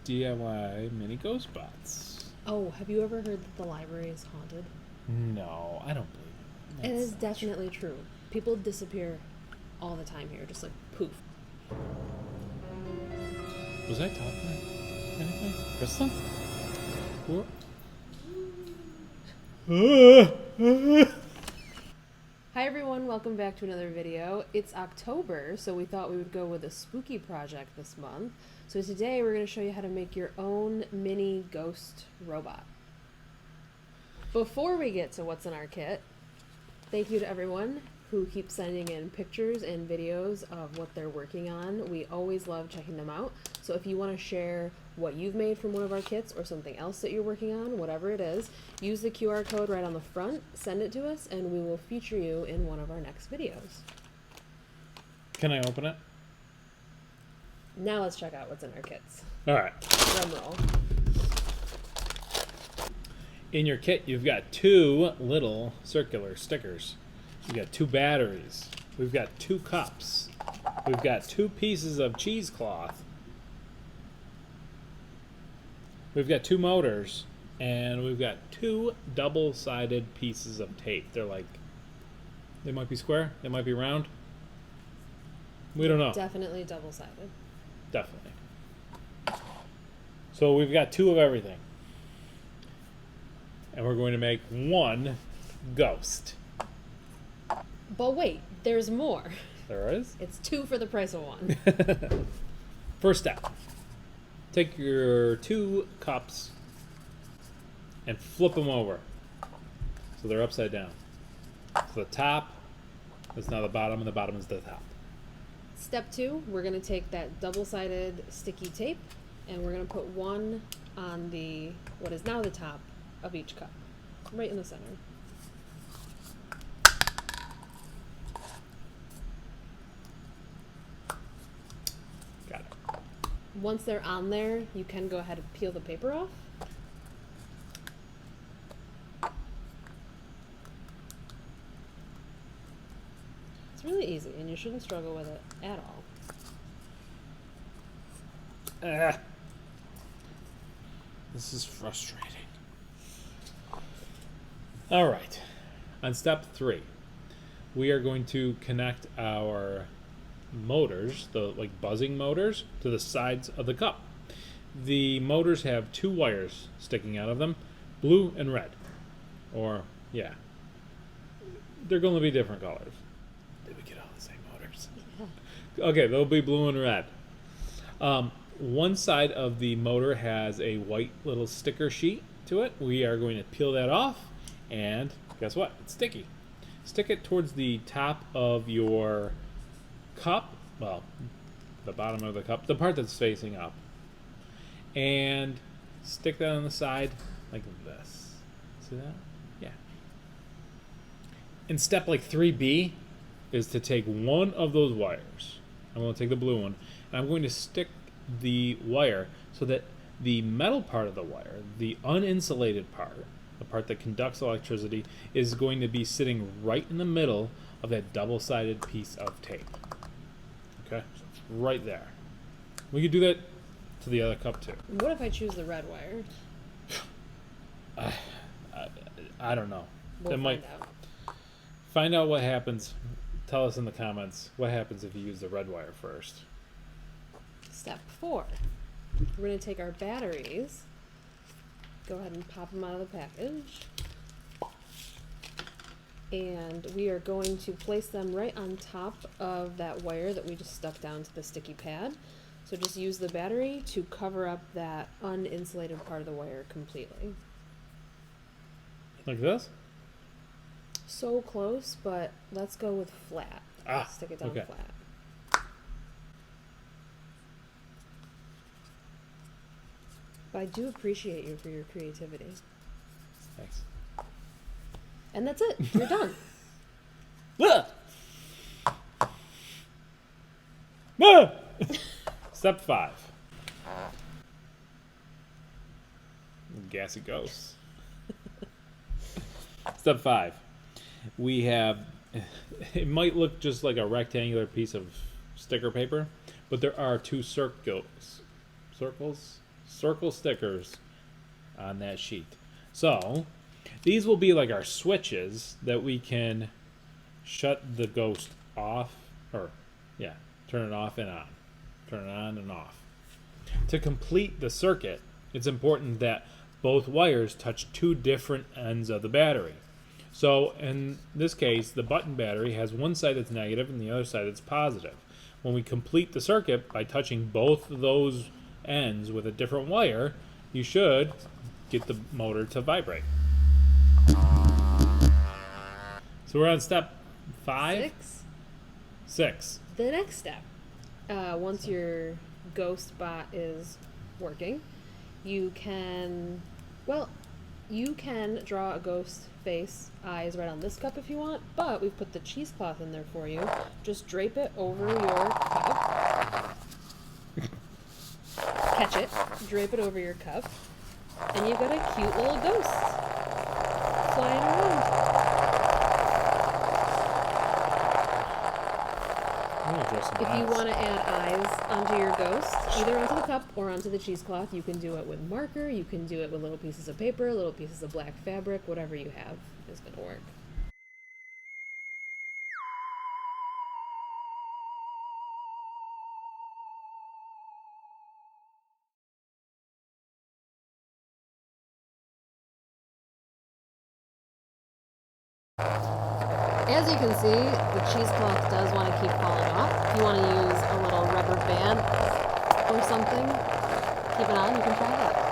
DIY mini ghost bots. Oh, have you ever heard that the library is haunted? No, I don't believe it. It That's is not definitely true. People disappear all the time here, just like poof. true. Was I talking anything? Kristen? What? Hi everyone, welcome back to another video. It's October, so we thought we would go with a spooky project this month. So today we're going to show you how to make your own mini ghost robot. Before we get to what's in our kit, thank you to everyone who keeps sending in pictures and videos of what they're working on. We always love checking them out. So if you want to share what you've made from one of our kits or something else that you're working on, whatever it is, use the QR code right on the front, send it to us, and we will feature you in one of our next videos. Can I open it? Now let's check out what's in our kits. All right. Drum roll. In your kit, you've got two little circular stickers. You've got two batteries. We've got two cups. We've got two pieces of cheesecloth. We've got two motors. And we've got two double-sided pieces of tape. They're like, they might be square. They might be round. We don't know. Definitely double-sided. Definitely. So we've got two of everything. And we're going to make one ghost. But wait, there's more. There is? It's two for the price of one. First step. Take your two cups and flip them over. So they're upside down. So the top is now the bottom and the bottom is the top. Step two, we're going to take that double-sided sticky tape and we're going to put one on the, what is now the top of each cup, right in the center. Got it. Once they're on there, you can go ahead and peel the paper off. It's really easy and you shouldn't struggle with it at all. This is frustrating. All right. On step 3, we are going to connect our motors, the like buzzing motors, to the sides of the cup. The motors have two wires sticking out of them, blue and red. Or, yeah. They're going to be different colors. Did we get all the same motors? Yeah. Okay, they'll be blue and red. One side of the motor has a white little sticker sheet to it. We are going to peel that off, and guess what? It's sticky. Stick it towards the top of your cup, well, the bottom of the cup, the part that's facing up, and stick that on the side like this. See that? Yeah. And step like 3B is to take one of those wires. I'm going to take the blue one, and I'm going to stick the wire so that the metal part of the wire, the uninsulated part, the part that conducts electricity, is going to be sitting right in the middle of that double-sided piece of tape. Okay, so it's right there. We could do that to the other cup too. What if I choose the red wire? I don't know. We'll find out. Find out what happens. Tell us in the comments what happens if you use the red wire first. Step 4. We're going to take our batteries, go ahead and pop them out of the package, and we are going to place them right on top of that wire that we just stuck down to the sticky pad. So just use the battery to cover up that uninsulated part of the wire completely. Like this? So close, but let's go with flat. Stick it down okay. flat. But I do appreciate you for your creativity. Thanks. And that's it. You're done. Step 5. Gassy ghosts. Step 5. We have, it might look just like a rectangular piece of sticker paper, but there are two circles circle stickers on that sheet. So these will be like our switches that we can shut the ghost off, or yeah, turn it off and on, turn it on and off. To complete the circuit, it's important that both wires touch two different ends of the battery. So in this case, the button battery has one side that's negative and the other side that's positive. When we complete the circuit by touching both of those ends with a different wire, you should get the motor to vibrate. So we're on step 5? 6. The next step, once your ghost bot is working, you can draw a ghost face, eyes right on this cup if you want, but we've put the cheesecloth in there for you. Just drape it over your cup. Catch it, drape it over your cup, and you've got a cute little ghost flying around. If you want to add eyes onto your ghost, either onto the cup or onto the cheesecloth, you can do it with marker, you can do it with little pieces of paper, little pieces of black fabric, whatever you have is going to work. As you can see, the cheesecloth does want to keep falling off. If you want to use a little rubber band or something, keep it on, you can try that.